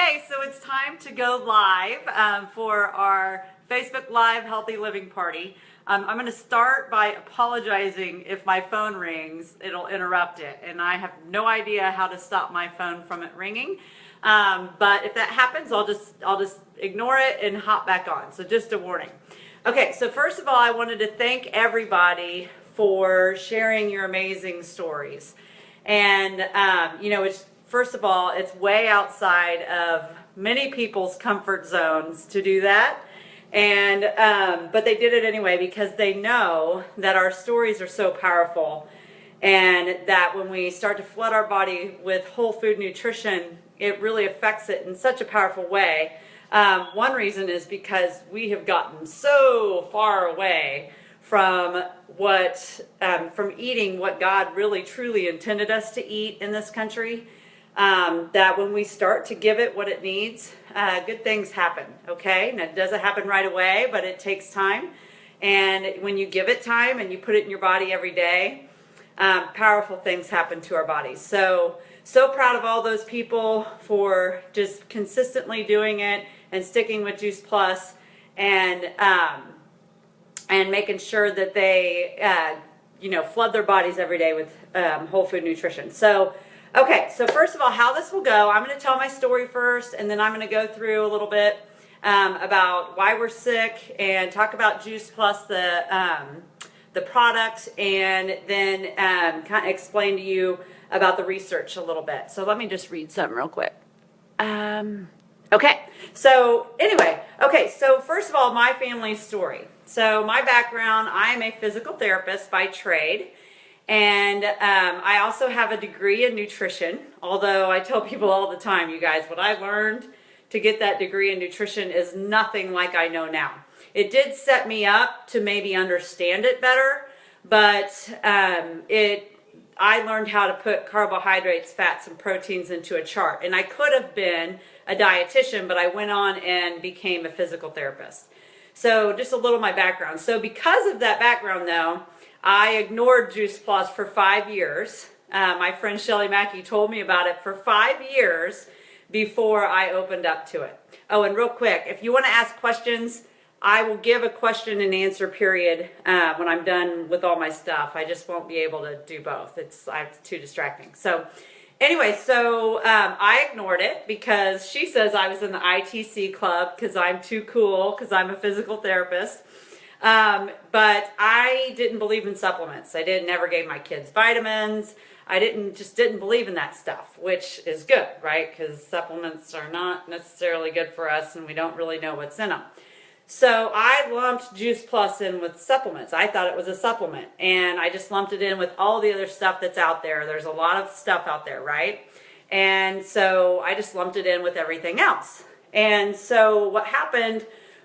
Okay, so it's time to go live for our Facebook Live Healthy Living Party. I'm going to start by apologizing if my phone rings. It'll interrupt it, and I have no idea how to stop my phone from it ringing. But if that happens, I'll just ignore it and hop back on. So just a warning. Okay, so first of all, I wanted to thank everybody for sharing your amazing stories. And first of all, it's way outside of many people's comfort zones to do that. And but they did it anyway because they know that our stories are so powerful, and that when we start to flood our body with whole food nutrition, it really affects it in such a powerful way. One reason is because we have gotten so far away from from eating what God really truly intended us to eat in this country, that when we start to give it what it needs, good things happen, okay? And it doesn't happen right away, but it takes time. And when you give it time and you put it in your body every day, powerful things happen to our bodies. So proud of all those people for just consistently doing it and sticking with Juice Plus, and making sure that they, flood their bodies every day with whole food nutrition. So, okay, so first of all, how this will go, I'm going to tell my story first, and then I'm going to go through a little bit about why we're sick, and talk about Juice Plus, the product, and then kind of explain to you about the research a little bit. So let me just read something real quick. Okay, so anyway, so first of all, my family's story. So my background, I'm a physical therapist by trade, and I also have a degree in nutrition, although I tell people all the time, you guys, what I learned to get that degree in nutrition is nothing like I know now. It did set me up to maybe understand it better, but I learned how to put carbohydrates, fats, and proteins into a chart. And I could have been a dietitian, but I went on and became a physical therapist. So just a little of my background. So because of that background, though, I ignored Juice Plus for 5 years. My friend Shelly Mackey told me about it for 5 years before I opened up to it. Oh, and real quick, if you want to ask questions, I will give a question and answer period when I'm done with all my stuff. I just won't be able to do both. It's too distracting. So anyway, I ignored it because she says I was in the ITC club because I'm too cool, because I'm a physical therapist. But I didn't believe in supplements. I never gave my kids vitamins. I didn't believe in that stuff, which is good, right? Because supplements are not necessarily good for us, and we don't really know what's in them. So I lumped Juice Plus in with supplements. I thought it was a supplement, and I just lumped it in with all the other stuff that's out there. There's a lot of stuff out there, right? And so I just lumped it in with everything else. And so what happened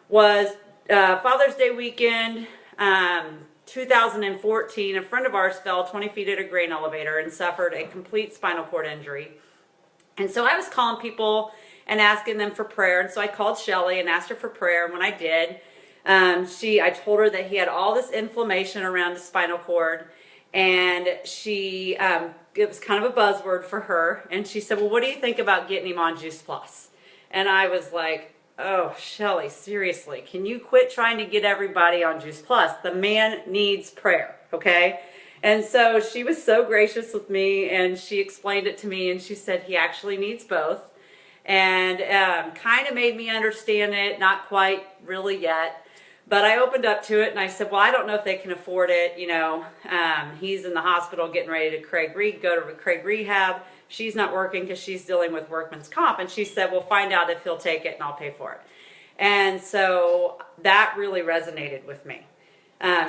was Father's Day weekend, 2014, a friend of ours fell 20 feet at a grain elevator and suffered a complete spinal cord injury. And so I was calling people and asking them for prayer. And so I called Shelly and asked her for prayer. And when I did, I told her that he had all this inflammation around the spinal cord. And it was kind of a buzzword for her. And she said, well, what do you think about getting him on Juice Plus? And I was like, oh, Shelly, seriously, can you quit trying to get everybody on Juice Plus? The man needs prayer, okay? And so she was so gracious with me, and she explained it to me, and she said he actually needs both. And kind of made me understand it, not quite really yet, but I opened up to it, and I said, well, I don't know if they can afford it. He's in the hospital getting ready to go to Craig Rehab. She's not working because she's dealing with workman's comp, and she said, well, find out if he'll take it and I'll pay for it. And so that really resonated with me.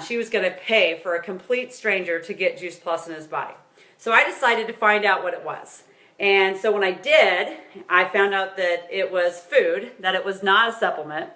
She was going to pay for a complete stranger to get Juice Plus in his body. So I decided to find out what it was. And so when I did, I found out that it was food, that it was not a supplement,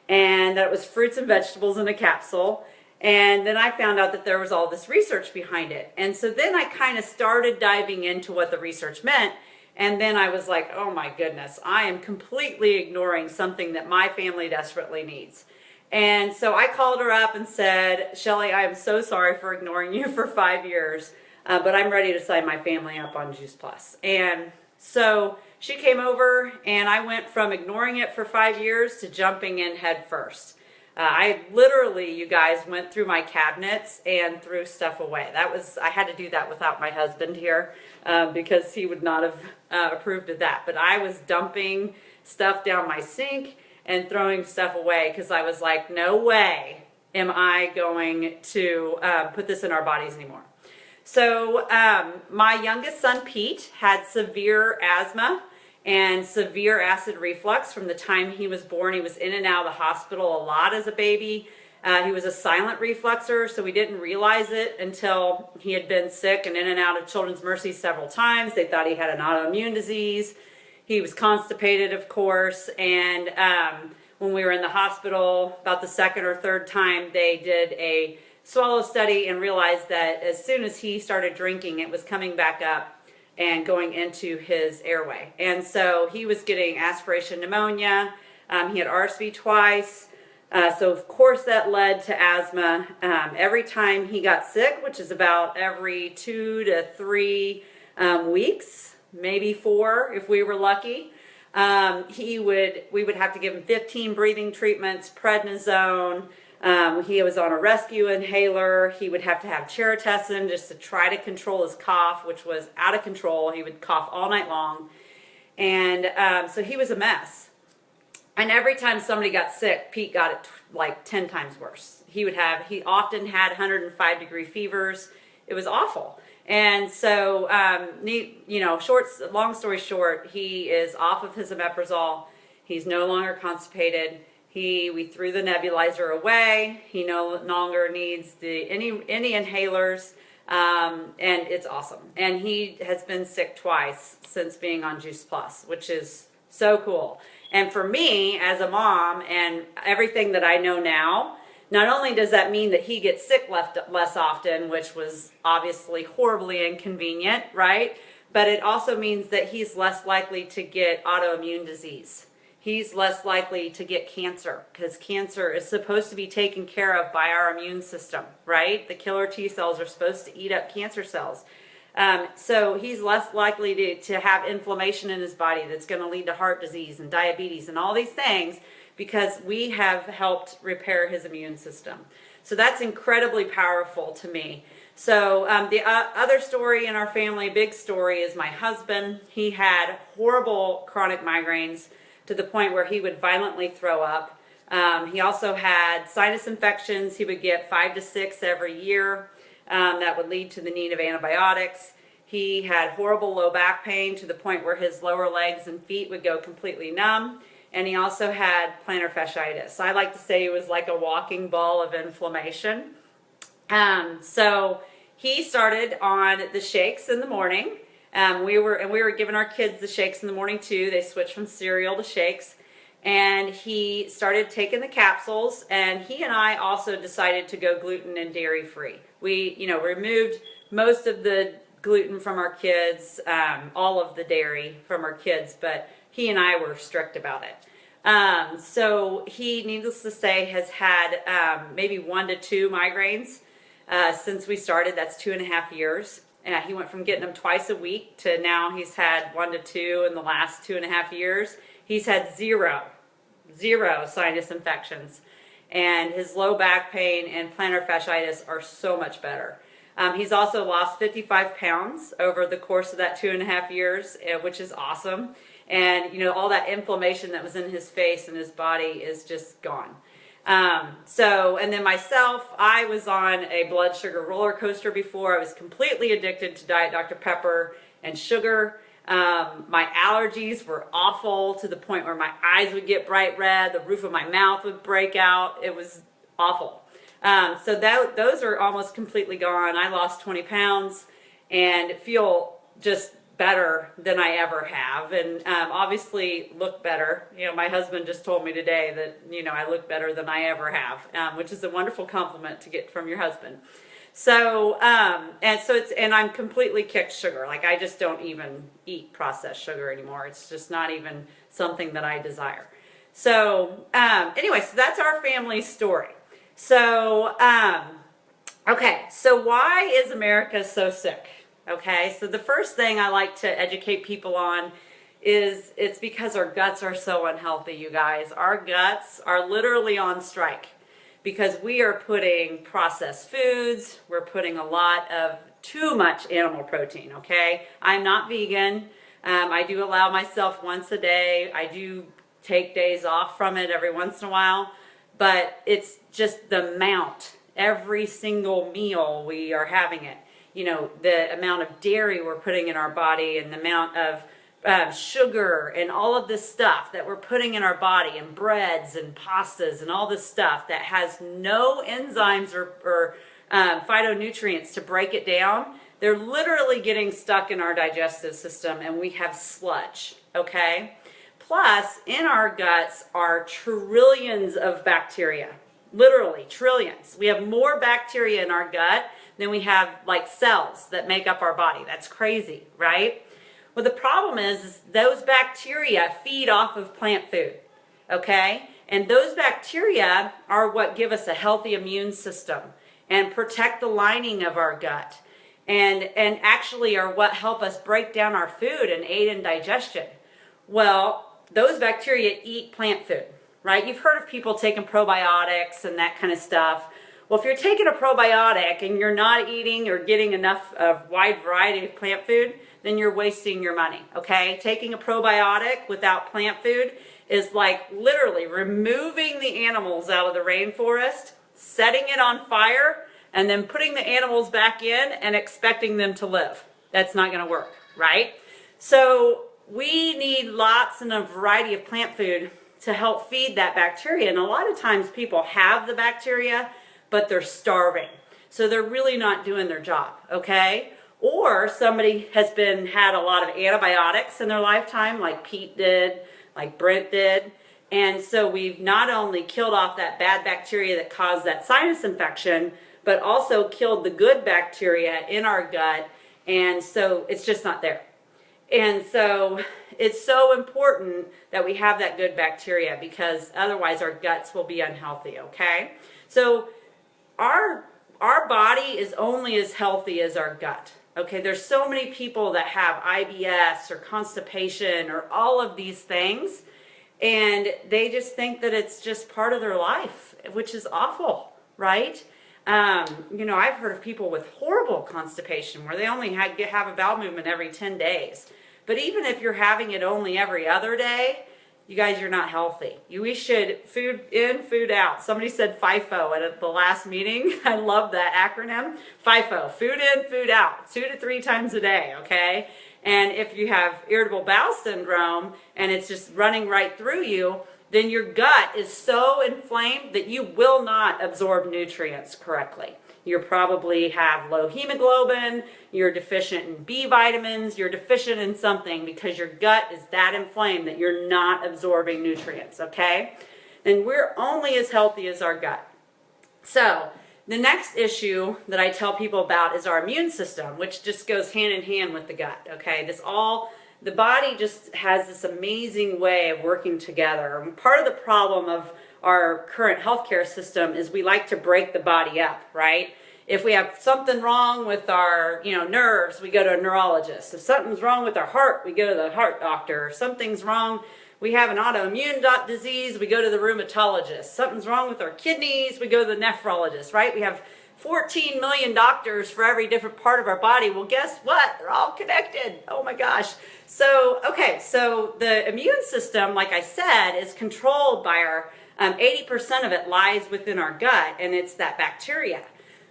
and that it was fruits and vegetables in a capsule. And then I found out that there was all this research behind it. And so then I kind of started diving into what the research meant. And then I was like, oh my goodness, I am completely ignoring something that my family desperately needs. And so I called her up and said, Shelly, I am so sorry for ignoring you for 5 years. But I'm ready to sign my family up on Juice Plus. And So she came over, and I went from ignoring it for 5 years to jumping in head first. I literally, you guys, went through my cabinets and threw stuff away. I had to do that without my husband here, because he would not have approved of that. But I was dumping stuff down my sink and throwing stuff away because I was like, no way am I going to put this in our bodies anymore. So my youngest son, Pete, had severe asthma and severe acid reflux from the time he was born. He was in and out of the hospital a lot as a baby. He was a silent refluxer, so we didn't realize it until he had been sick and in and out of Children's Mercy several times. They thought he had an autoimmune disease. He was constipated, of course, and when we were in the hospital, about the second or third time, they did a swallow study and realized that as soon as he started drinking, it was coming back up and going into his airway. And so he was getting aspiration pneumonia. He had RSV twice. So of course that led to asthma. Every time he got sick, which is about every 2 to 3 weeks, maybe 4 if we were lucky, we would have to give him 15 breathing treatments, prednisone. He was on a rescue inhaler. He would have to have Cheritessin just to try to control his cough, which was out of control. He would cough all night long. And so he was a mess. And every time somebody got sick, Pete got it like 10 times worse. He often had 105-degree fevers. It was awful. And so, long story short, he is off of his omeprazole. He's no longer constipated. We threw the nebulizer away. He no longer needs any inhalers, and it's awesome. And he has been sick twice since being on Juice Plus, which is so cool. And for me, as a mom, and everything that I know now, not only does that mean that he gets sick less often, which was obviously horribly inconvenient, right? But it also means that he's less likely to get autoimmune disease. He's less likely to get cancer, because cancer is supposed to be taken care of by our immune system, right? The killer T cells are supposed to eat up cancer cells. So he's less likely to have inflammation in his body that's going to lead to heart disease and diabetes and all these things, because we have helped repair his immune system. So that's incredibly powerful to me. So the other story in our family, big story, is my husband. He had horrible chronic migraines to the point where he would violently throw up. He also had sinus infections. He would get 5 to 6 every year. That would lead to the need of antibiotics. He had horrible low back pain to the point where his lower legs and feet would go completely numb. And he also had plantar fasciitis. I like to say he was like a walking ball of inflammation. So he started on the shakes in the morning. We were giving our kids the shakes in the morning too. They switched from cereal to shakes. And he started taking the capsules, and he and I also decided to go gluten and dairy free. We, removed most of the gluten from our kids, all of the dairy from our kids, but he and I were strict about it. So he, needless to say, has had maybe 1 to 2 migraines since we started. That's 2.5 years. He went from getting them twice a week to now he's had 1 to 2 in the last 2.5 years. He's had zero sinus infections, and his low back pain and plantar fasciitis are so much better. He's also lost 55 pounds over the course of that 2.5 years, which is awesome. And, all that inflammation that was in his face and his body is just gone. And then myself, I was on a blood sugar roller coaster before. I was completely addicted to Diet Dr. Pepper and sugar. My allergies were awful to the point where my eyes would get bright red, the roof of my mouth would break out. It was awful. So those are almost completely gone. I lost 20 pounds and feel just better than I ever have, and obviously look better. My husband just told me today that, I look better than I ever have, which is a wonderful compliment to get from your husband. So, and I'm completely kicked sugar. Like, I just don't even eat processed sugar anymore. It's just not even something that I desire. So, anyway, so that's our family story. So, okay, so why is America so sick? Okay, so the first thing I like to educate people on is it's because our guts are so unhealthy, you guys. Our guts are literally on strike because we are putting processed foods, we're putting a lot of too much animal protein, okay? I'm not vegan. I do allow myself once a day. I do take days off from it every once in a while, but it's just the amount. Every single meal we are having it. You know, the amount of dairy we're putting in our body and the amount of sugar and all of this stuff that we're putting in our body and breads and pastas and all this stuff that has no enzymes or phytonutrients to break it down. They're literally getting stuck in our digestive system and we have sludge, okay? Plus, in our guts are trillions of bacteria, literally trillions. We have more bacteria in our gut than we have like cells that make up our body. That's crazy, right? Well, the problem is those bacteria feed off of plant food, okay? And those bacteria are what give us a healthy immune system and protect the lining of our gut and actually are what help us break down our food and aid in digestion. Well, those bacteria eat plant food, right? You've heard of people taking probiotics and that kind of stuff. Well, if you're taking a probiotic and you're not eating or getting enough of wide variety of plant food, then you're wasting your money, okay? Taking a probiotic without plant food is like literally removing the animals out of the rainforest, setting it on fire, and then putting the animals back in and expecting them to live. That's not gonna work, right? So we need lots and a variety of plant food to help feed that bacteria. And a lot of times people have the bacteria, but they're starving. So they're really not doing their job, okay? Or somebody has had a lot of antibiotics in their lifetime, like Pete did, like Brent did. And so we've not only killed off that bad bacteria that caused that sinus infection, but also killed the good bacteria in our gut. And so it's just not there. And so it's so important that we have that good bacteria because otherwise our guts will be unhealthy, okay? So our body is only as healthy as our gut. Okay, there's so many people that have IBS or constipation or all of these things, and they just think that it's just part of their life, which is awful, right? You know, I've heard of people with horrible constipation where they only have a bowel movement every 10 days. But even if you're having it only every other day, you guys, you're not healthy. We should food in, food out. Somebody said FIFO at the last meeting. I love that acronym. FIFO, food in, food out, 2 to 3 times a day, okay? And if you have irritable bowel syndrome and it's just running right through you, then your gut is so inflamed that you will not absorb nutrients correctly. You probably have low hemoglobin, you're deficient in B vitamins, you're deficient in something because your gut is that inflamed that you're not absorbing nutrients, okay? And we're only as healthy as our gut. So the next issue that I tell people about is our immune system, which just goes hand in hand with the gut, okay? The body just has this amazing way of working together. And part of the problem of our current healthcare system is we like to break the body up, right? If we have something wrong with our, nerves, we go to a neurologist. If something's wrong with our heart, we go to the heart doctor. If something's wrong, we have an autoimmune disease, we go to the rheumatologist. Something's wrong with our kidneys, we go to the nephrologist, right? We have 14 million doctors for every different part of our body. Well, guess what? They're all connected. Oh my gosh. So the immune system, like I said, is controlled by our 80% of it lies within our gut, and it's that bacteria.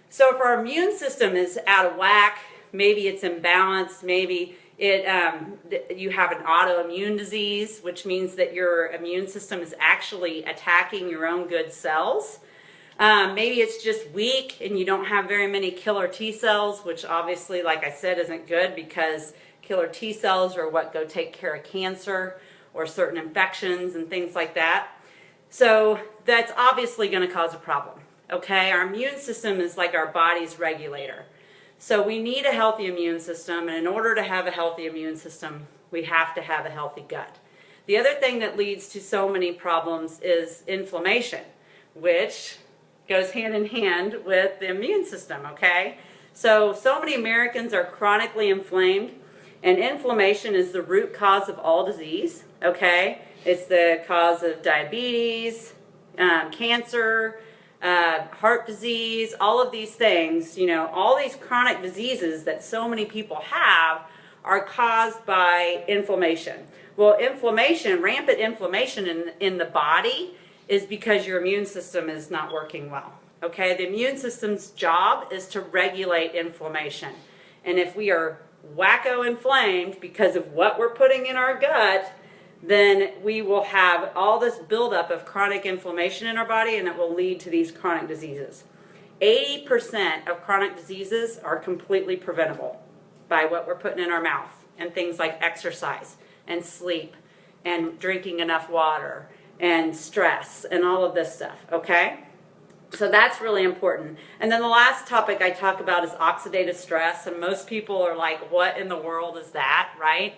So if our immune system is out of whack, maybe it's imbalanced, maybe you have an autoimmune disease, which means that your immune system is actually attacking your own good cells. Maybe it's just weak and you don't have very many killer T cells, which obviously, like I said, isn't good because killer T cells are what go take care of cancer or certain infections and things like that. So that's obviously going to cause a problem, okay? Our immune system is like our body's regulator. So we need a healthy immune system, and in order to have a healthy immune system, we have to have a healthy gut. The other thing that leads to so many problems is inflammation, which goes hand in hand with the immune system, okay? So many Americans are chronically inflamed, and inflammation is the root cause of all disease, okay? It's the cause of diabetes, cancer, heart disease, all of these things, all these chronic diseases that so many people have are caused by inflammation. Well, rampant inflammation in the body is because your immune system is not working well. Okay, the immune system's job is to regulate inflammation. And if we are wacko inflamed because of what we're putting in our gut, then we will have all this buildup of chronic inflammation in our body, and it will lead to these chronic diseases. 80% of chronic diseases are completely preventable by what we're putting in our mouth, and things like exercise and sleep and drinking enough water and stress and all of this stuff, okay? So that's really important. And then the last topic I talk about is oxidative stress, and most people are like, what in the world is that, right?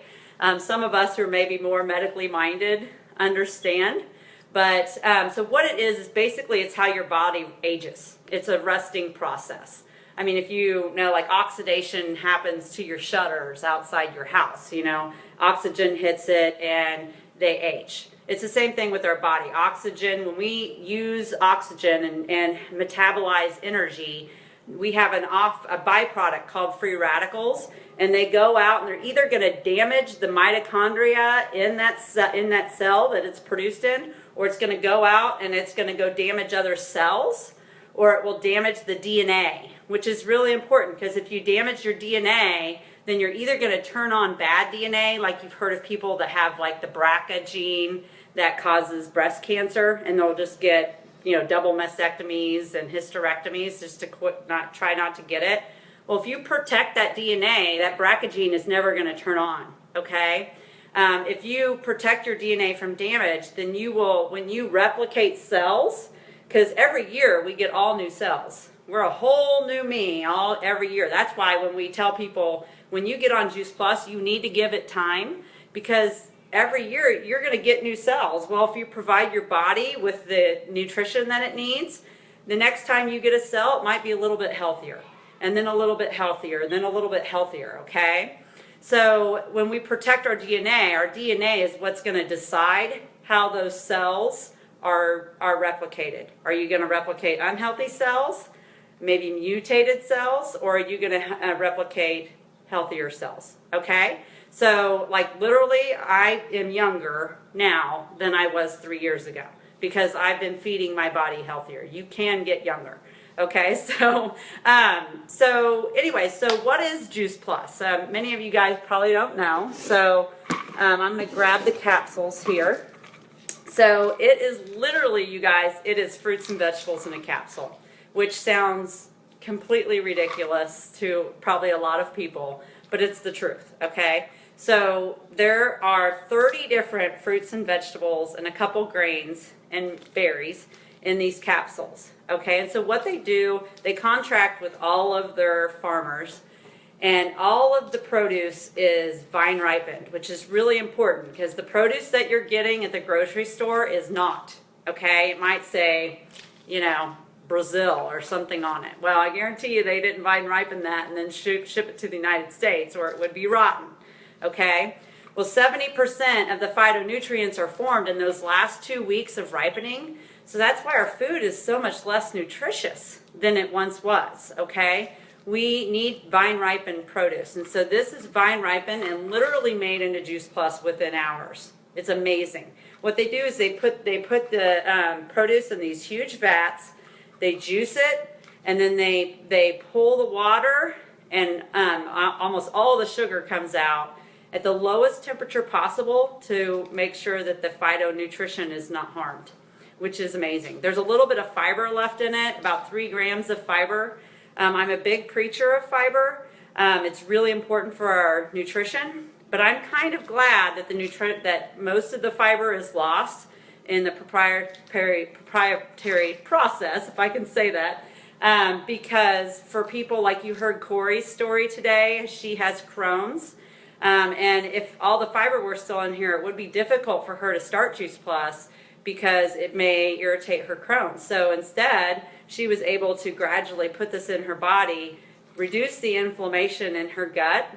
Some of us who are maybe more medically minded understand. But so what it is basically it's how your body ages. It's a rusting process. I mean, if you know, like oxidation happens to your shutters outside your house, oxygen hits it and they age. It's the same thing with our body. Oxygen, when we use oxygen and metabolize energy, we have a byproduct called free radicals, and they go out and they're either going to damage the mitochondria in that cell that it's produced in, or it's going to go out and it's going to go damage other cells, or it will damage the DNA, which is really important because if you damage your DNA, then you're either going to turn on bad DNA, like you've heard of people that have like the BRCA gene that causes breast cancer, and they'll just get double mastectomies and hysterectomies just to try not to get it. Well, if you protect that DNA, that BRCA gene is never going to turn on, okay? If you protect your DNA from damage, then you will, when you replicate cells, because every year we get all new cells. We're a whole new me every year. That's why when we tell people, when you get on Juice Plus, you need to give it time, because every year you're going to get new cells. Well, if you provide your body with the nutrition that it needs, the next time you get a cell, it might be a little bit healthier, and then a little bit healthier, and then a little bit healthier, okay? So when we protect our DNA is what's going to decide how those cells are replicated. Are you going to replicate unhealthy cells, maybe mutated cells, or are you going to replicate healthier cells, okay? So, like, literally, I am younger now than I was 3 years ago because I've been feeding my body healthier. You can get younger, okay? So anyway, so what is Juice Plus? Many of you guys probably don't know. So, I'm going to grab the capsules here. So, it is literally, you guys, it is fruits and vegetables in a capsule, which sounds completely ridiculous to probably a lot of people, but it's the truth, okay? So there are 30 different fruits and vegetables and a couple grains and berries in these capsules, okay? And so what they do, they contract with all of their farmers, and all of the produce is vine ripened, which is really important because the produce that you're getting at the grocery store is not, okay? It might say, Brazil or something on it. Well, I guarantee you they didn't vine ripen that and then ship it to the United States, or it would be rotten. Okay? Well, 70% of the phytonutrients are formed in those last 2 weeks of ripening. So that's why our food is so much less nutritious than it once was. Okay? We need vine ripened produce. And so this is vine ripened and literally made into Juice Plus within hours. It's amazing. What they do is they put the produce in these huge vats, they juice it, and then they pull the water, and almost all the sugar comes out at the lowest temperature possible to make sure that the phytonutrition is not harmed, which is amazing. There's a little bit of fiber left in it, about 3 grams of fiber. I'm a big preacher of fiber. It's really important for our nutrition, but I'm kind of glad that that most of the fiber is lost in the proprietary process, if I can say that, because for people like you heard Corey's story today, she has Crohn's. And if all the fiber were still in here, it would be difficult for her to start Juice Plus because it may irritate her Crohn's. So instead, she was able to gradually put this in her body reduce the inflammation in her gut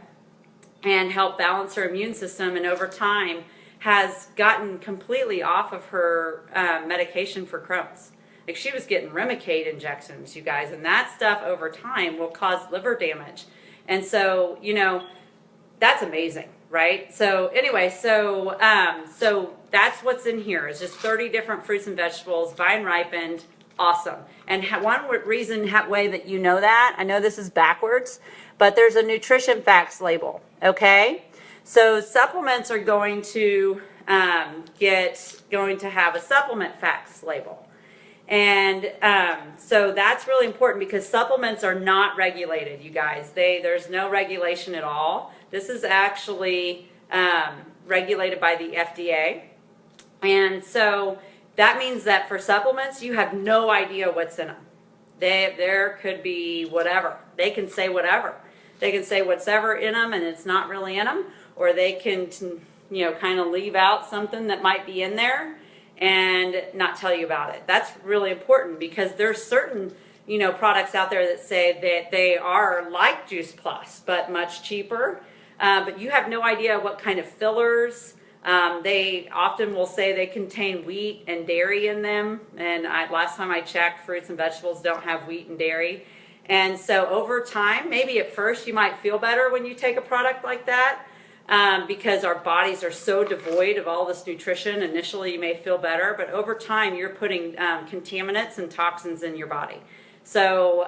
and help balance her immune system, and over time has gotten completely off of her medication for Crohn's. Like, she was getting Remicade injections, you guys, and that stuff over time will cause liver damage. And so, you know, that's amazing, right? So anyway, so that's what's in here, is just 30 different fruits and vegetables, vine ripened, awesome. And one way that you know that, I know this is backwards, but there's a nutrition facts label, okay? So supplements are going to have a supplement facts label. And so that's really important, because supplements are not regulated, you guys. There's no regulation at all. This is actually regulated by the FDA. And so that means that for supplements, you have no idea what's in them. There could be whatever. They can say whatever. They can say whatever in them and it's not really in them, or they can, you know, kind of leave out something that might be in there and not tell you about it. That's really important, because there's certain, you know, products out there that say that they are like Juice Plus, but much cheaper. But you have no idea what kind of fillers. They often will say they contain wheat and dairy in them. And last time I checked, fruits and vegetables don't have wheat and dairy. And so over time, maybe at first you might feel better when you take a product like that, because our bodies are so devoid of all this nutrition. Initially you may feel better, but over time you're putting contaminants and toxins in your body. So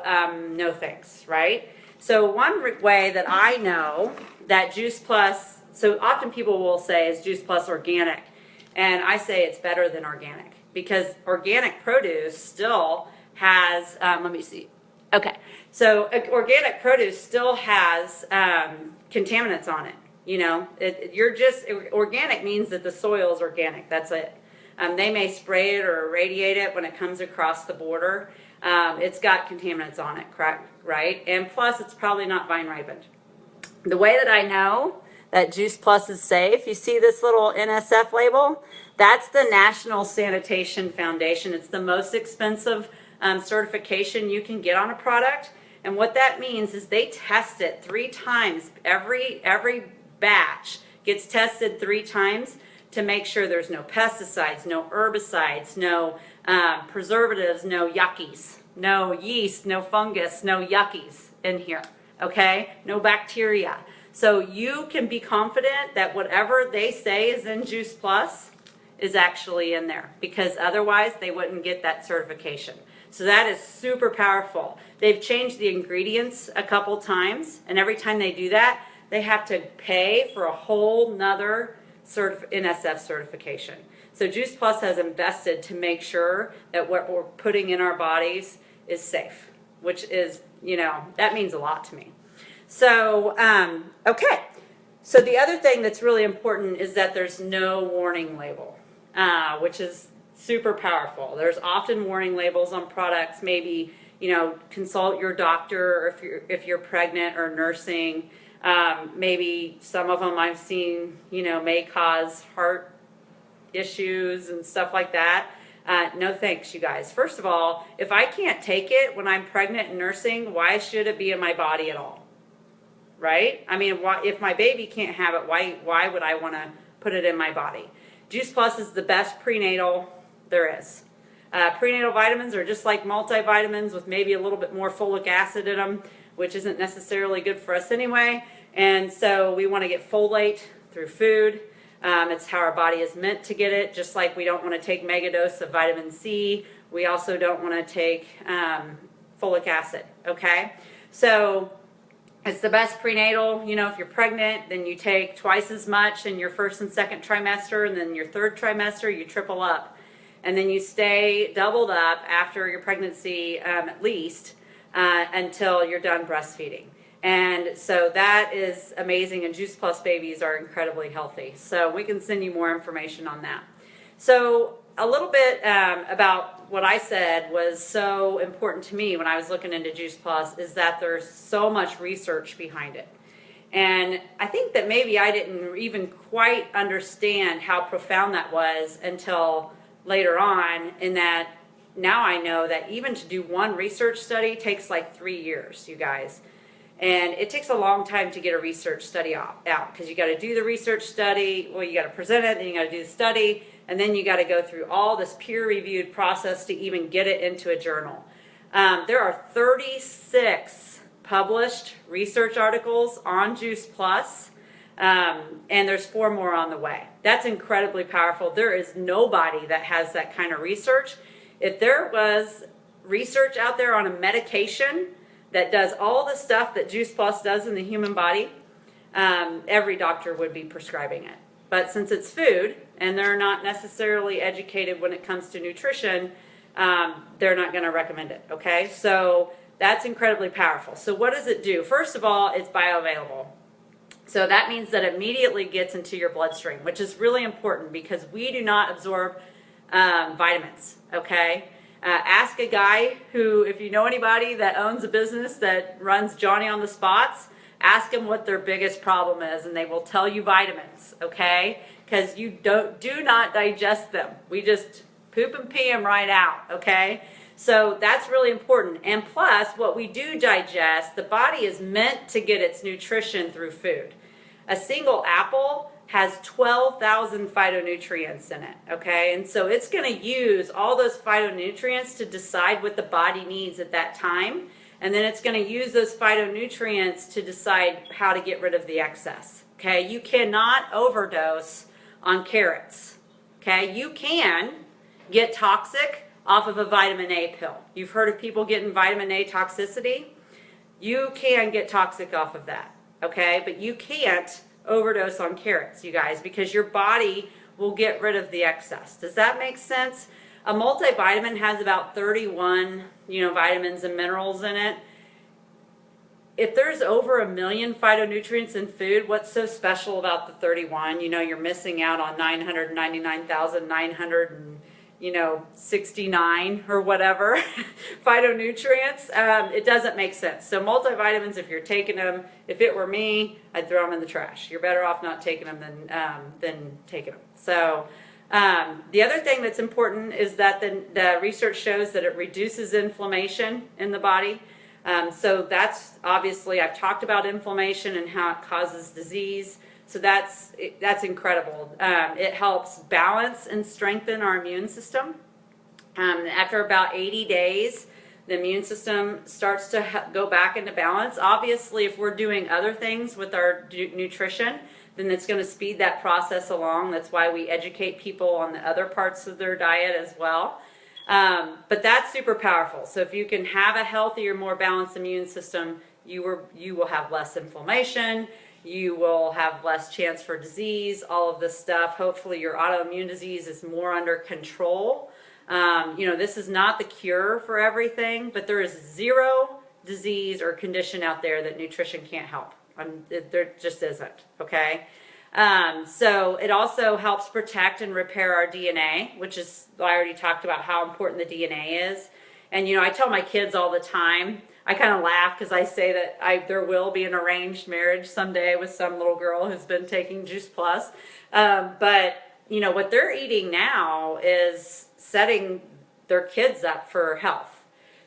no thanks, right? So one way that I know that Juice Plus, so often people will say, is Juice Plus organic? And I say it's better than organic, because organic produce still has, let me see. Okay, so organic produce still has contaminants on it. You know, organic means that the soil is organic. That's it. They may spray it or irradiate it when it comes across the border. It's got contaminants on it, correct? Right? And plus, it's probably not vine ripened. The way that I know that Juice Plus is safe, you see this little NSF label? That's the National Sanitation Foundation. It's the most expensive certification you can get on a product. And what that means is they test it 3 times. Every batch gets tested 3 times to make sure there's no pesticides, no herbicides, no preservatives, no yuckies, no yeast, no fungus, no yuckies in here, okay? No bacteria. So you can be confident that whatever they say is in Juice Plus is actually in there, because otherwise they wouldn't get that certification. So that is super powerful. They've changed the ingredients a couple times, and every time they do that, they have to pay for a whole nother NSF certification. So Juice Plus has invested to make sure that what we're putting in our bodies is safe, which is, you know, that means a lot to me. So, okay. So the other thing that's really important is that there's no warning label, which is super powerful. There's often warning labels on products. Maybe, you know, consult your doctor, or if you're pregnant or nursing. Maybe some of them I've seen, you know, may cause heart issues and stuff like that. No thanks, you guys. First of all, if I can't take it when I'm pregnant and nursing, why should it be in my body at all? Right? I mean, if my baby can't have it, why would I want to put it in my body? Juice Plus is the best prenatal there is. Prenatal vitamins are just like multivitamins with maybe a little bit more folic acid in them, which isn't necessarily good for us anyway. And so we want to get folate through food. It's how our body is meant to get it, just like we don't want to take mega dose of vitamin C. We also don't want to take folic acid, okay? So it's the best prenatal. You know, if you're pregnant, then you take twice as much in your first and second trimester, and then your third trimester, you triple up. And then you stay doubled up after your pregnancy at least until you're done breastfeeding. And so that is amazing, and Juice Plus babies are incredibly healthy. So we can send you more information on that. So a little bit about what I said was so important to me when I was looking into Juice Plus is that there's so much research behind it. And I think that maybe I didn't even quite understand how profound that was until later on, in that now I know that even to do one research study takes like 3 years, you guys. And it takes a long time to get a research study out because you got to do the research study, well, you got to present it, then you got to do the study, and then you got to go through all this peer-reviewed process to even get it into a journal. There are 36 published research articles on Juice Plus, and there's 4 more on the way. That's incredibly powerful. There is nobody that has that kind of research. If there was research out there on a medication that does all the stuff that Juice Plus does in the human body, every doctor would be prescribing it. But since it's food and they're not necessarily educated when it comes to nutrition, they're not going to recommend it, okay? So that's incredibly powerful. So what does it do? First of all, it's bioavailable. So that means that it immediately gets into your bloodstream, which is really important because we do not absorb vitamins, okay? Ask a guy who, if you know anybody that owns a business that runs Johnny on the Spots, ask them what their biggest problem is, and they will tell you vitamins, okay? Because you do not digest them. We just poop and pee them right out, okay? So that's really important. And plus, what we do digest, the body is meant to get its nutrition through food. A single apple has 12,000 phytonutrients in it, okay? And so it's going to use all those phytonutrients to decide what the body needs at that time. And then it's going to use those phytonutrients to decide how to get rid of the excess, okay? You cannot overdose on carrots, okay? You can get toxic off of a vitamin A pill. You've heard of people getting vitamin A toxicity. You can get toxic off of that, okay? But you can't overdose on carrots, you guys, because your body will get rid of the excess. Does that make sense? A multivitamin has about 31, vitamins and minerals in it. If there's over 1 million phytonutrients in food, what's so special about the 31? You're missing out on 999,969 or whatever phytonutrients. It doesn't make sense. So multivitamins, if you're taking them, if it were me, I'd throw them in the trash. You're better off not taking them than taking them. So the other thing that's important is that the research shows that it reduces inflammation in the body. So that's obviously, I've talked about inflammation and how it causes disease. So that's incredible. It helps balance and strengthen our immune system. After about 80 days, the immune system starts to go back into balance. Obviously, if we're doing other things with our nutrition, then it's going to speed that process along. That's why we educate people on the other parts of their diet as well. But that's super powerful. So if you can have a healthier, more balanced immune system, you will have less inflammation. You will have less chance for disease, all of this stuff. Hopefully your autoimmune disease is more under control. This is not the cure for everything, but there is zero disease or condition out there that nutrition can't help. There just isn't, okay? So it also helps protect and repair our DNA, which is, I already talked about how important the DNA is. And, I tell my kids all the time, I kind of laugh because I say that there will be an arranged marriage someday with some little girl who's been taking Juice Plus. But, what they're eating now is setting their kids up for health.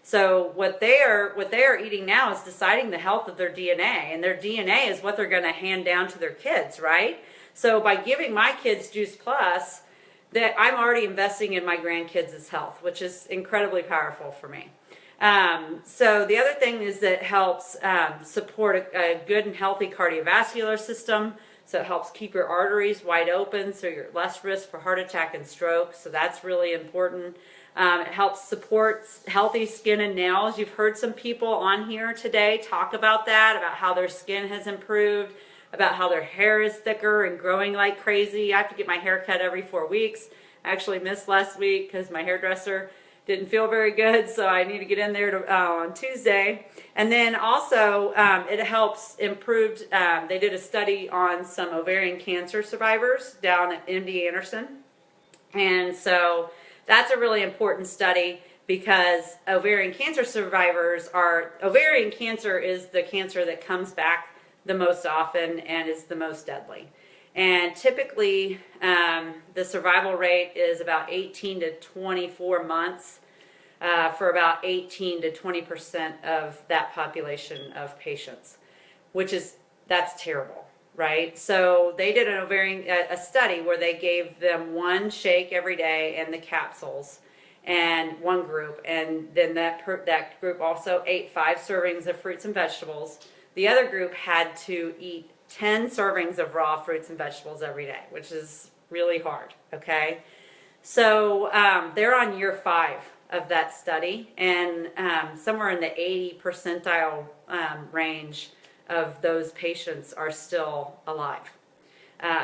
So what they are eating now is deciding the health of their DNA, and their DNA is what they're going to hand down to their kids, right? So by giving my kids Juice Plus, that I'm already investing in my grandkids' health, which is incredibly powerful for me. So the other thing is that it helps support a good and healthy cardiovascular system. So it helps keep your arteries wide open, so you're less risk for heart attack and stroke. So that's really important. It helps support healthy skin and nails. You've heard some people on here today talk about that, about how their skin has improved, about how their hair is thicker and growing like crazy. I have to get my hair cut every 4 weeks. I actually missed last week because my hairdresser didn't feel very good, so I need to get in there on Tuesday. And then also it helps improve, they did a study on some ovarian cancer survivors down at MD Anderson. And so that's a really important study because ovarian cancer survivors ovarian cancer is the cancer that comes back the most often and is the most deadly. And typically the survival rate is about 18 to 24 months for about 18 to 20% of that population of patients. that's terrible, right? So they did a study where they gave them one shake every day and the capsules, and one group, and then that group also ate 5 servings of fruits and vegetables. The other group had to eat 10 servings of raw fruits and vegetables every day, which is really hard, okay? So they're on year 5 of that study, and somewhere in the 80 percentile range of those patients are still alive.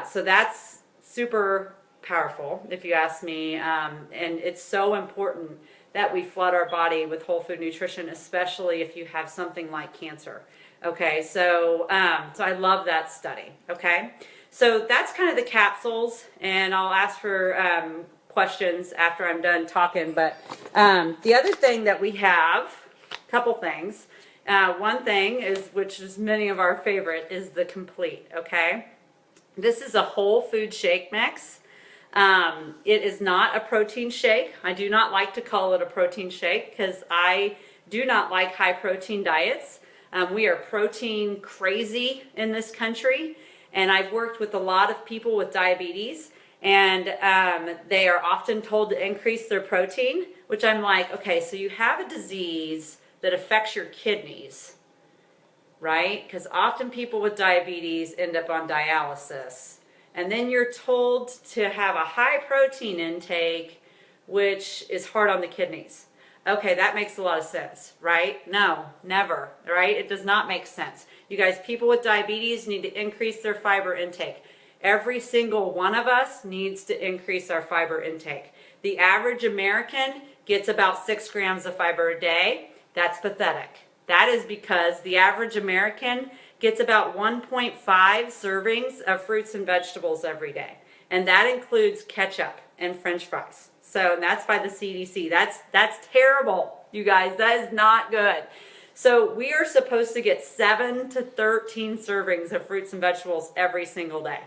So that's super powerful, if you ask me, and it's so important that we flood our body with whole food nutrition, especially if you have something like cancer. Okay, so I love that study. Okay, so that's kind of the capsules, and I'll ask for questions after I'm done talking. But the other thing that we have, a couple things. One thing is, which is many of our favorite, is the Complete. Okay, this is a whole food shake mix. It is not a protein shake. I do not like to call it a protein shake because I do not like high protein diets. We are protein crazy in this country, and I've worked with a lot of people with diabetes, and they are often told to increase their protein, which I'm like, okay, so you have a disease that affects your kidneys, right? Because often people with diabetes end up on dialysis. And then you're told to have a high protein intake, which is hard on the kidneys. Okay, that makes a lot of sense, right? No, never, right? It does not make sense. You guys, people with diabetes need to increase their fiber intake. Every single one of us needs to increase our fiber intake. The average American gets about 6 grams of fiber a day. That's pathetic. That is because the average American gets about 1.5 servings of fruits and vegetables every day. And that includes ketchup and French fries. So that's by the CDC. That's terrible, you guys. That is not good. So we are supposed to get 7 to 13 servings of fruits and vegetables every single day.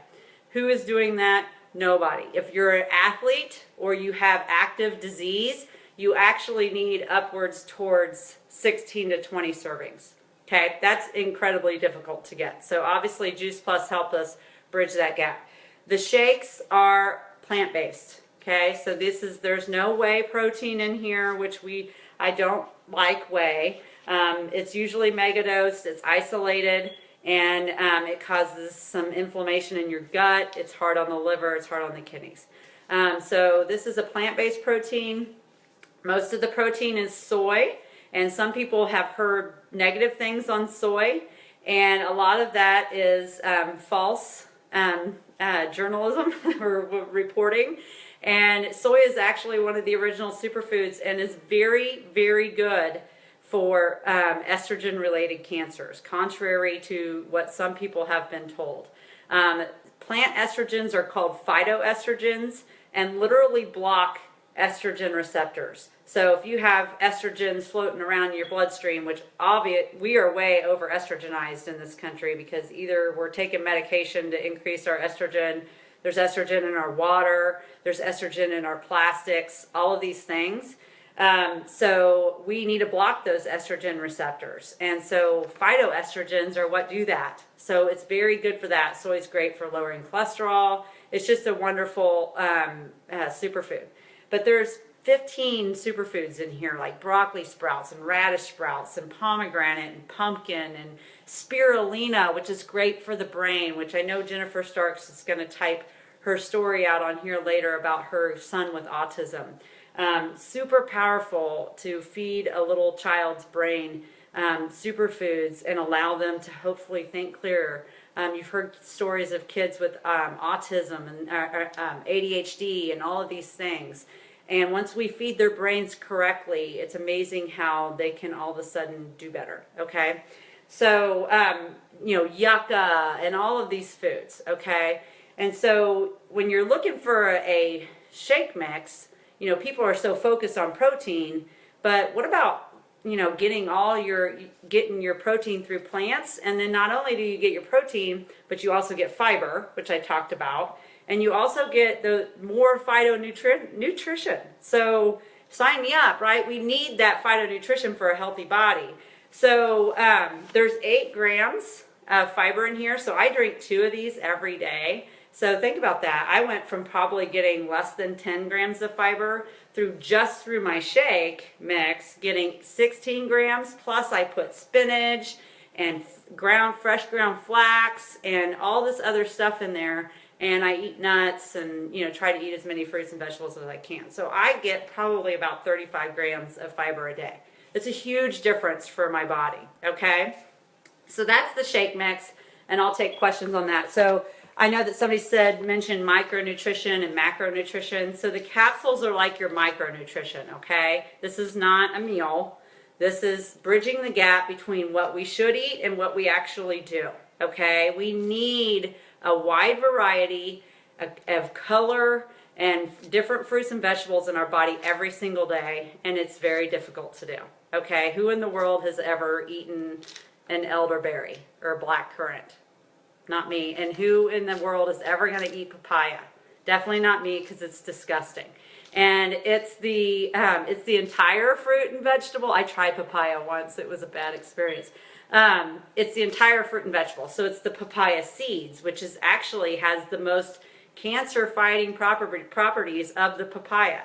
Who is doing that? Nobody. If you're an athlete or you have active disease, you actually need upwards towards 16 to 20 servings. Okay, that's incredibly difficult to get. So obviously Juice Plus helped us bridge that gap. The shakes are plant-based. Okay, so there's no whey protein in here, which I don't like whey. It's usually megadosed, it's isolated, and it causes some inflammation in your gut. It's hard on the liver, it's hard on the kidneys. So this is a plant-based protein. Most of the protein is soy. And some people have heard negative things on soy, and a lot of that is false journalism or reporting. And soy is actually one of the original superfoods and is very, very good for estrogen-related cancers, contrary to what some people have been told. Plant estrogens are called phytoestrogens and literally block estrogen receptors. So if you have estrogens floating around in your bloodstream, which we are way over estrogenized in this country because either we're taking medication to increase our estrogen, there's estrogen in our water, there's estrogen in our plastics, all of these things. So we need to block those estrogen receptors. And so phytoestrogens are what do that. So it's very good for that. Soy is great for lowering cholesterol. It's just a wonderful superfood. But there's 15 superfoods in here, like broccoli sprouts and radish sprouts and pomegranate and pumpkin and spirulina, which is great for the brain, which I know Jennifer Starks is going to type her story out on here later about her son with autism. Super powerful to feed a little child's brain superfoods and allow them to hopefully think clearer. You've heard stories of kids with autism and ADHD and all of these things. And once we feed their brains correctly, it's amazing how they can all of a sudden do better, okay? So, yucca and all of these foods, okay? And so when you're looking for a shake mix, people are so focused on protein, but what about, getting your protein through plants? And then not only do you get your protein, but you also get fiber, which I talked about. And you also get the more phytonutrition. So sign me up, right? We need that phytonutrition for a healthy body. So there's 8 grams of fiber in here. So I drink 2 of these every day. So think about that. I went from probably getting less than 10 grams of fiber through my shake mix, getting 16 grams, plus I put spinach and fresh ground flax and all this other stuff in there. And I eat nuts and, try to eat as many fruits and vegetables as I can. So I get probably about 35 grams of fiber a day. It's a huge difference for my body, okay? So that's the shake mix, and I'll take questions on that. So I know that somebody mentioned micronutrition and macronutrition. So the capsules are like your micronutrition, okay? This is not a meal. This is bridging the gap between what we should eat and what we actually do, okay? We need a wide variety of color and different fruits and vegetables in our body every single day, and it's very difficult to do, okay? Who in the world has ever eaten an elderberry or a blackcurrant? Not me. And who in the world is ever going to eat papaya? Definitely not me, because it's disgusting. And it's the entire fruit and vegetable. I tried papaya once. It was a bad experience. It's the entire fruit and vegetable. So it's the papaya seeds, which is actually has the most cancer-fighting properties of the papaya.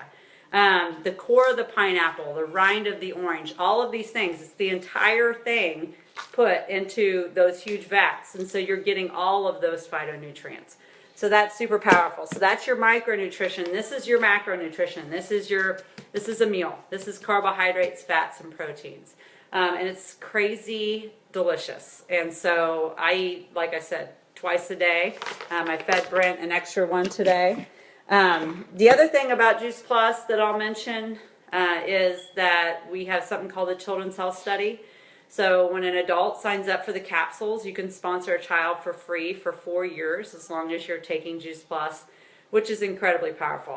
The core of the pineapple, the rind of the orange, all of these things. It's the entire thing put into those huge vats, and so you're getting all of those phytonutrients. So that's super powerful. So that's your micronutrition. This is your macronutrition. This is a meal. This is carbohydrates, fats, and proteins, and it's crazy delicious. And so I eat, like I said, twice a day. I fed Brent an extra one today. The other thing about Juice Plus that I'll mention is that we have something called the Children's Health Study. So when an adult signs up for the capsules, you can sponsor a child for free for 4 years as long as you're taking Juice Plus, which is incredibly powerful.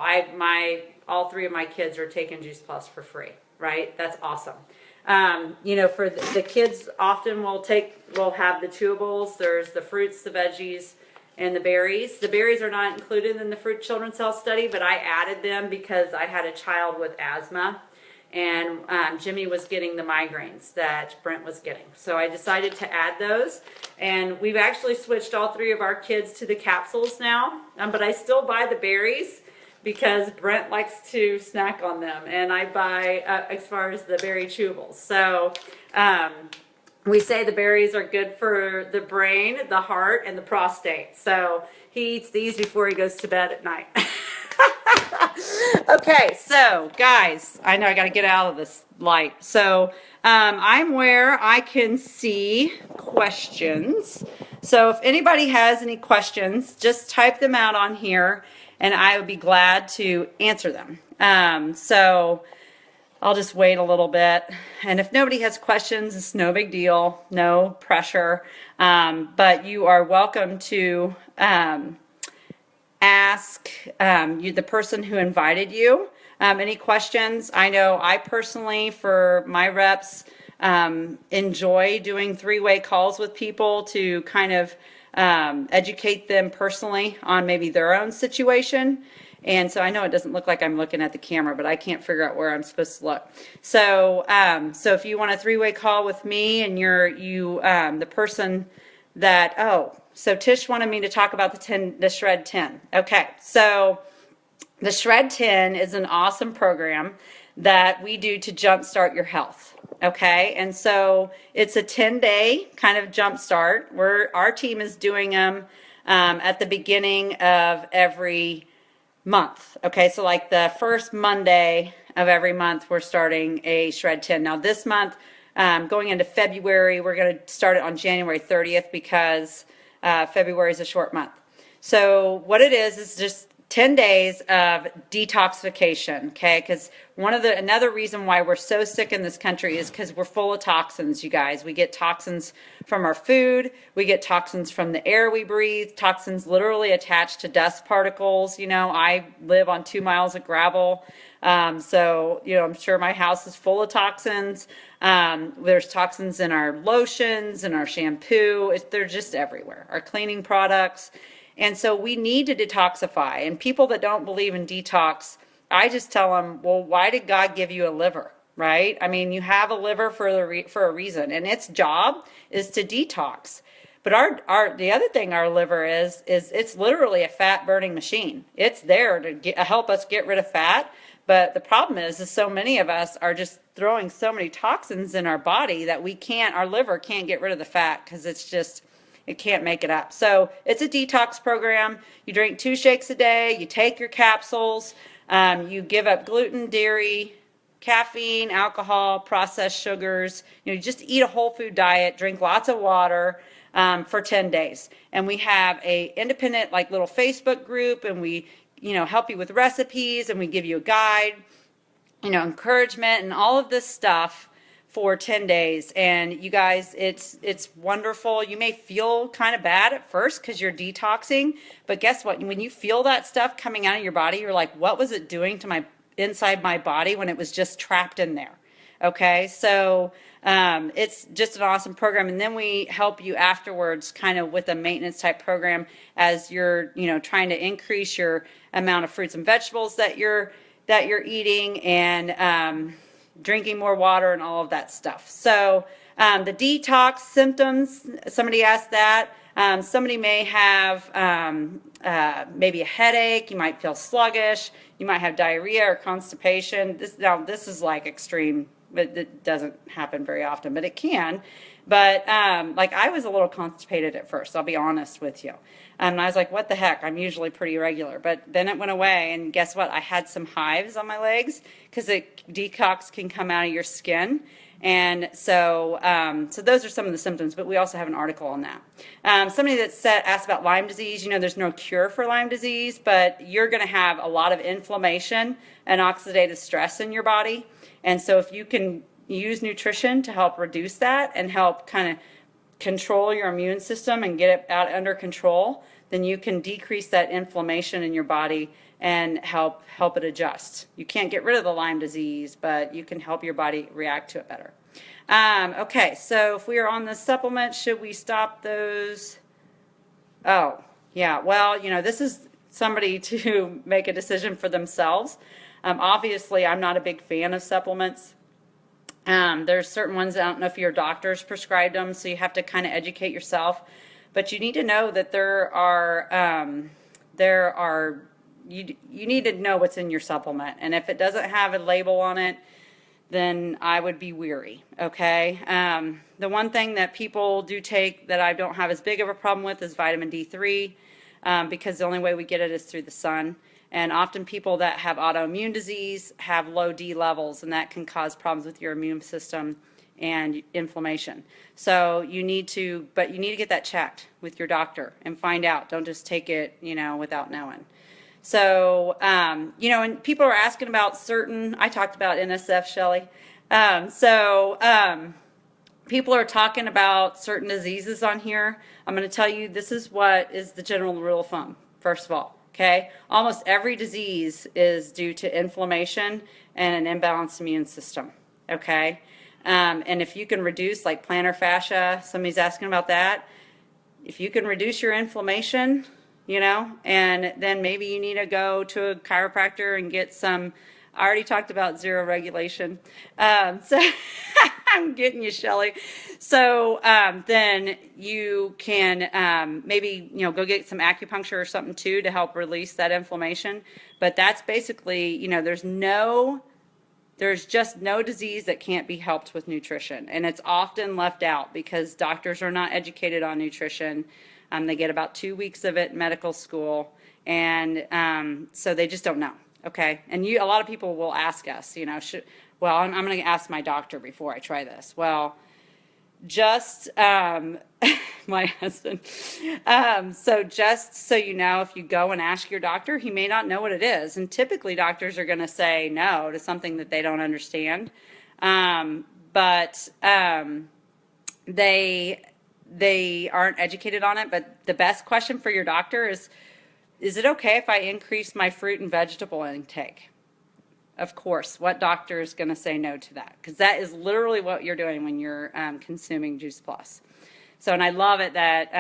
All 3 of my kids are taking Juice Plus for free, right? That's awesome. For the kids, often we'll have the chewables. There's the fruits, the veggies, and the berries. The berries are not included in the Fruit Children's Health Study, but I added them because I had a child with asthma. And Jimmy was getting the migraines that Brent was getting. So I decided to add those. And we've actually switched all 3 of our kids to the capsules now. But I still buy the berries because Brent likes to snack on them. And I buy, as far as the berry chewables. So we say the berries are good for the brain, the heart, and the prostate. So he eats these before he goes to bed at night. Okay, so guys, I know I got to get out of this light. So I'm where I can see questions. So if anybody has any questions, just type them out on here and I would be glad to answer them. So I'll just wait a little bit. And if nobody has questions, it's no big deal, no pressure. But you are welcome to ask the person who invited you any questions. I know I personally, for my reps, enjoy doing 3-way calls with people to kind of educate them personally on maybe their own situation. And so I know it doesn't look like I'm looking at the camera, but I can't figure out where I'm supposed to look. So so if you want a 3-way call with me and you're the person that, so Tish wanted me to talk about the Shred 10. Okay, so the Shred 10 is an awesome program that we do to jumpstart your health. Okay, and so it's a 10-day kind of jumpstart. Our team is doing them at the beginning of every month. Okay, so like the first Monday of every month, we're starting a Shred 10. Now this month, going into February, we're going to start it on January 30th because February is a short month. So what it is just 10 days of detoxification, okay? Because another reason why we're so sick in this country is because we're full of toxins, you guys. We get toxins from our food, we get toxins from the air we breathe, toxins literally attached to dust particles. I live on 2 miles of gravel, so I'm sure my house is full of toxins. There's toxins in our lotions, in our shampoo. They're just everywhere. Our cleaning products. And so we need to detoxify. And people that don't believe in detox, I just tell them, well, why did God give you a liver, right? I mean, you have a liver for a reason, and its job is to detox. But the other thing our liver is it's literally a fat burning machine. It's there to help us get rid of fat. But the problem is so many of us are just throwing so many toxins in our body that our liver can't get rid of the fat because it can't make it up. So it's a detox program. You drink 2 shakes a day, you take your capsules, you give up gluten, dairy, caffeine, alcohol, processed sugars. You just eat a whole food diet, drink lots of water for 10 days. And we have a independent little Facebook group, and we help you with recipes, and we give you a guide, encouragement and all of this stuff for 10 days. And you guys, it's wonderful. You may feel kind of bad at first because you're detoxing, but guess what? When you feel that stuff coming out of your body, you're like, what was it doing to inside my body when it was just trapped in there? Okay, so it's just an awesome program. And then we help you afterwards kind of with a maintenance type program as you're trying to increase your amount of fruits and vegetables that you're eating, and drinking more water and all of that stuff. So the detox symptoms, somebody asked that. Somebody may have maybe a headache. You might feel sluggish. You might have diarrhea or constipation. This is extreme. It doesn't happen very often, but it can. But I was a little constipated at first, I'll be honest with you. And I was like, what the heck? I'm usually pretty regular. But then it went away, and guess what? I had some hives on my legs because the detox can come out of your skin. And so those are some of the symptoms, but we also have an article on that. Somebody that asked about Lyme disease. There's no cure for Lyme disease, but you're going to have a lot of inflammation and oxidative stress in your body. And so if you can use nutrition to help reduce that and help kind of control your immune system and get it out under control, then you can decrease that inflammation in your body and help it adjust. You can't get rid of the Lyme disease, but you can help your body react to it better. Okay, so if we are on the supplements, should we stop those? Oh, yeah, well, this is somebody to make a decision for themselves. Obviously, I'm not a big fan of supplements. There's certain ones, I don't know if your doctor's prescribed them, so you have to kind of educate yourself. But you need to know that you need to know what's in your supplement. And if it doesn't have a label on it, then I would be weary, okay? The one thing that people do take that I don't have as big of a problem with is vitamin D3, because the only way we get it is through the sun. And often people that have autoimmune disease have low D levels, and that can cause problems with your immune system and inflammation. So you need to get that checked with your doctor and find out. Don't just take it, without knowing. So, and people are asking about I talked about NSF, Shelley. People are talking about certain diseases on here. I'm going to tell you, this is what is the general rule of thumb, first of all. Okay, almost every disease is due to inflammation and an imbalanced immune system. Okay, and if you can reduce, like plantar fascia, somebody's asking about that. If you can reduce your inflammation, and then maybe you need to go to a chiropractor and get some. I already talked about zero regulation, so I'm getting you, Shelley. So then you can maybe go get some acupuncture or something too to help release that inflammation. But that's basically there's just no disease that can't be helped with nutrition, and it's often left out because doctors are not educated on nutrition. They get about 2 weeks of it in medical school, and so they just don't know. Okay, and a lot of people will ask us, I'm going to ask my doctor before I try this. Well, just my husband. So just so you know, if you go and ask your doctor, he may not know what it is, and typically doctors are going to say no to something that they don't understand. But they aren't educated on it. But the best question for your doctor is it okay if I increase my fruit and vegetable intake? Of course. What doctor is going to say no to that? Because that is literally what you're doing when you're consuming Juice Plus. So, and I love it that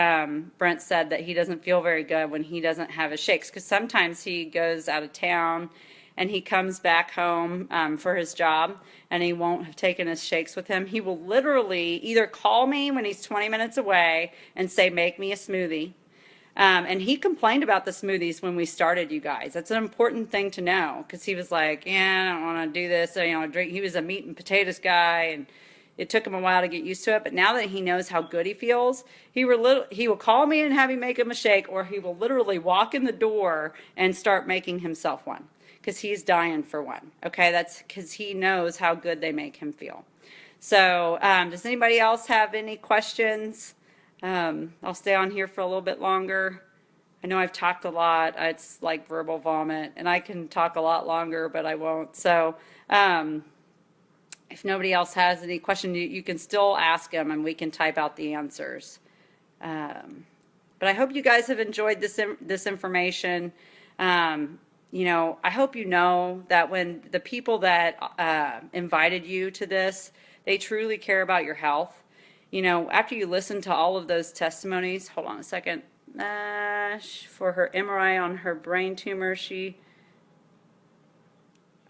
Brent said that he doesn't feel very good when he doesn't have his shakes, because sometimes he goes out of town and he comes back home for his job and he won't have taken his shakes with him, he will literally either call me when he's 20 minutes away and say, make me a smoothie. And he complained about the smoothies when we started, you guys. That's an important thing to know, because he was like, yeah, I don't want to do this. So, drink. He was a meat and potatoes guy, and it took him a while to get used to it. But now that he knows how good he feels, he will call me and have me make him a shake, or he will literally walk in the door and start making himself one, because he's dying for one. Okay, that's because he knows how good they make him feel. So does anybody else have any questions? I'll stay on here for a little bit longer. I know I've talked a lot. It's like verbal vomit, and I can talk a lot longer, but I won't. So if nobody else has any question, you can still ask them, and we can type out the answers. But I hope you guys have enjoyed this information. I hope you know that when the people that invited you to this, they truly care about your health. After you listen to all of those testimonies, hold on a second, for her MRI on her brain tumor,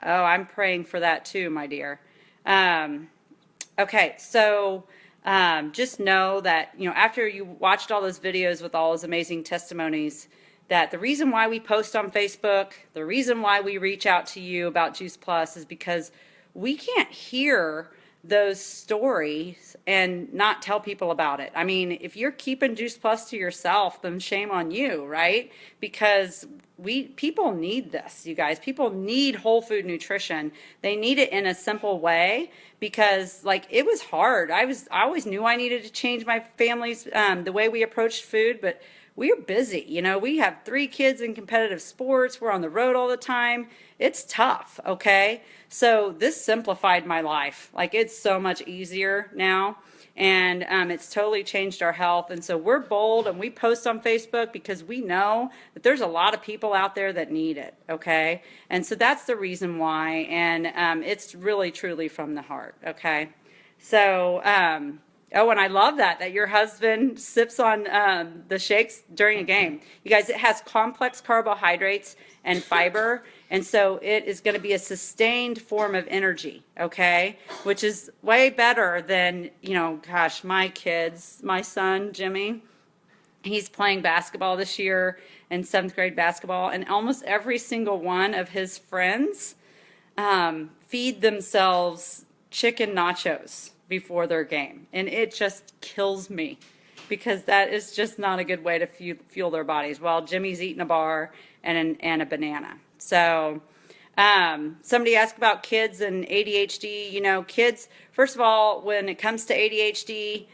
I'm praying for that too, my dear. Okay, so just know that, after you watched all those videos with all those amazing testimonies, that the reason why we post on Facebook, the reason why we reach out to you about Juice Plus is because we can't hear those stories and not tell people about it. I mean, if you're keeping Juice Plus to yourself, then shame on you, right? Because people need this, you guys. People need whole food nutrition. They need it in a simple way, because it was hard. I always knew I needed to change my family's the way we approached food, but we're busy. We have 3 kids in competitive sports. We're on the road all the time. It's tough, okay? So this simplified my life. It's so much easier now, and it's totally changed our health. And so we're bold, and we post on Facebook because we know that there's a lot of people out there that need it, okay? And so that's the reason why, and it's really, truly from the heart, okay? So, oh, and I love that your husband sips on the shakes during a game. You guys, it has complex carbohydrates and fiber, and so it is going to be a sustained form of energy, okay? Which is way better than, gosh, my son, Jimmy, he's playing basketball this year in 7th grade basketball, and almost every single one of his friends feed themselves chicken nachos before their game, and it just kills me, because that is just not a good way to fuel their bodies, while Jimmy's eating a bar and a banana. So somebody asked about kids and ADHD. Kids, first of all, when it comes to ADHD,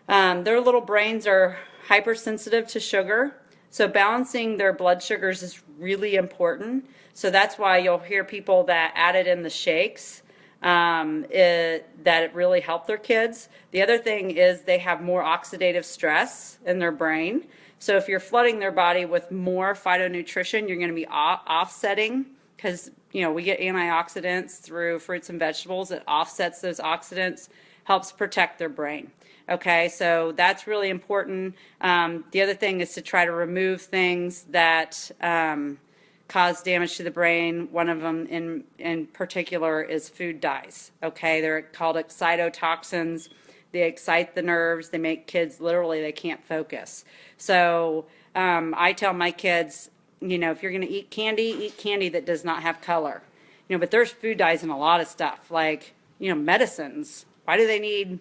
their little brains are hypersensitive to sugar, so balancing their blood sugars is really important. So that's why you'll hear people that added in the shakes, that it really helped their kids. The other thing is they have more oxidative stress in their brain. So if you're flooding their body with more phytonutrition, you're going to be offsetting, because we get antioxidants through fruits and vegetables. It offsets those oxidants, helps protect their brain. Okay, so that's really important. The other thing is to try to remove things that cause damage to the brain. One of them in particular is food dyes. Okay, they're called excitotoxins. They excite the nerves. They make kids, literally, they can't focus. So I tell my kids, if you're going to eat candy that does not have color. But there's food dyes in a lot of stuff, like, medicines. Why do they need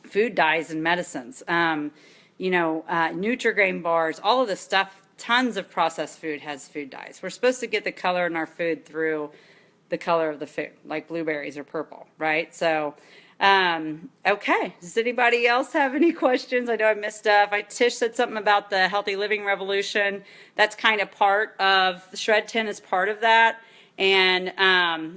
food dyes in medicines? Nutri-Grain bars, all of this stuff. Tons of processed food has food dyes. We're supposed to get the color in our food through the color of the food, like blueberries or purple, right? So, okay. Does anybody else have any questions? I know I missed stuff. Tish said something about the Healthy Living Revolution. That's kind of part of, the Shred 10 is part of that. And,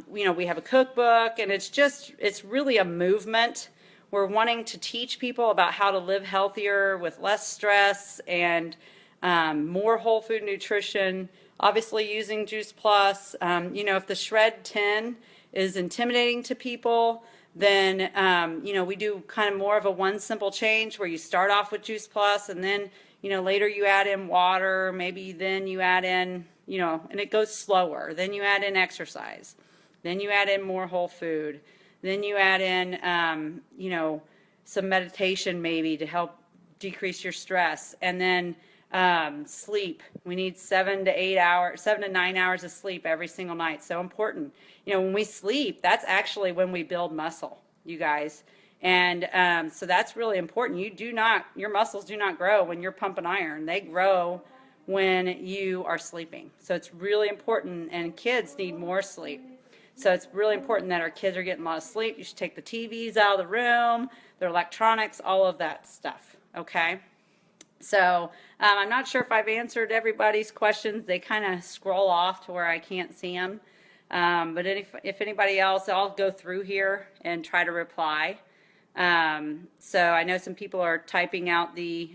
we have a cookbook, and it's really a movement. We're wanting to teach people about how to live healthier with less stress and more whole food nutrition, obviously using Juice Plus. If the Shred 10 is intimidating to people, then, we do kind of more of a one simple change where you start off with Juice Plus, and then, later you add in water, maybe then you add in you know, and it goes slower. Then you add in exercise. Then you add in more whole food. Then you add in, you know, some meditation maybe to help decrease your stress. And then sleep. We need 7 to 9 hours of sleep every single night. So important. You know, when we sleep, that's actually when we build muscle, you guys. And so that's really important. Your muscles do not grow when you're pumping iron. They grow when you are sleeping. So it's really important, and kids need more sleep. So it's really important that our kids are getting a lot of sleep. You should take the TVs out of the room, their electronics, all of that stuff, okay? So I'm not sure if I've answered everybody's questions. They kind of scroll off to where I can't see them. But if anybody else, I'll go through here and try to reply. So I know some people are typing out the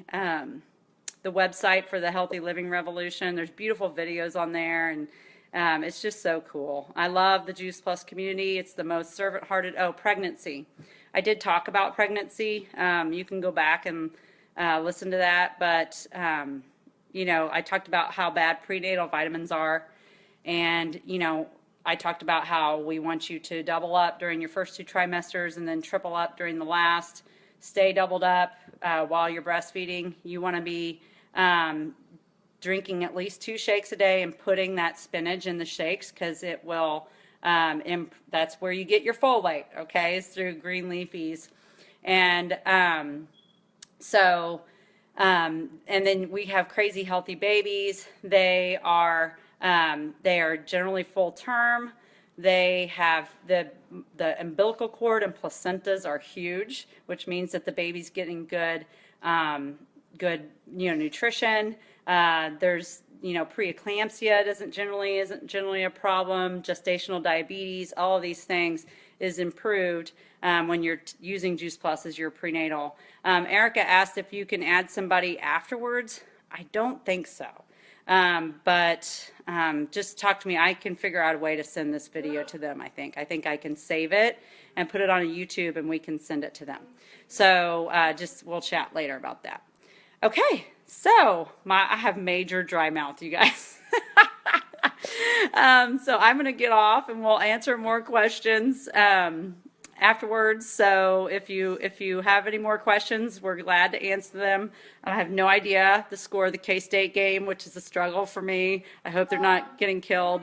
website for the Healthy Living Revolution. There's beautiful videos on there, and it's just so cool. I love the Juice Plus community. It's the most servant-hearted. Oh, pregnancy. I did talk about pregnancy. You can go back and listen to that, but you know, I talked about how bad prenatal vitamins are, and you know, I talked about how we want you to double up during your first 2 trimesters and then triple up during the last. Stay doubled up while you're breastfeeding. You want to be drinking at least 2 shakes a day and putting that spinach in the shakes, because it will, that's where you get your folate, okay, is through green leafies. And and then we have crazy healthy babies. They are generally full term. They have the umbilical cord and placentas are huge, which means that the baby's getting good nutrition. There's preeclampsia isn't generally a problem. Gestational diabetes, all of these things is improved when you're using Juice Plus as your prenatal. Erica asked if you can add somebody afterwards. I don't think so. But just talk to me. I can figure out a way to send this video to them, I think. I think I can save it and put it on a YouTube, and we can send it to them. So we'll chat later about that. Okay, so I have major dry mouth, you guys. So I'm going to get off, and we'll answer more questions afterwards. So if you have any more questions, we're glad to answer them. I have no idea the score of the K-State game, which is a struggle for me. I hope they're not getting killed.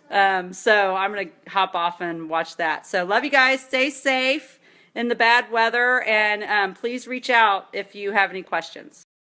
So I'm going to hop off and watch that. So love you guys. Stay safe in the bad weather, and please reach out if you have any questions.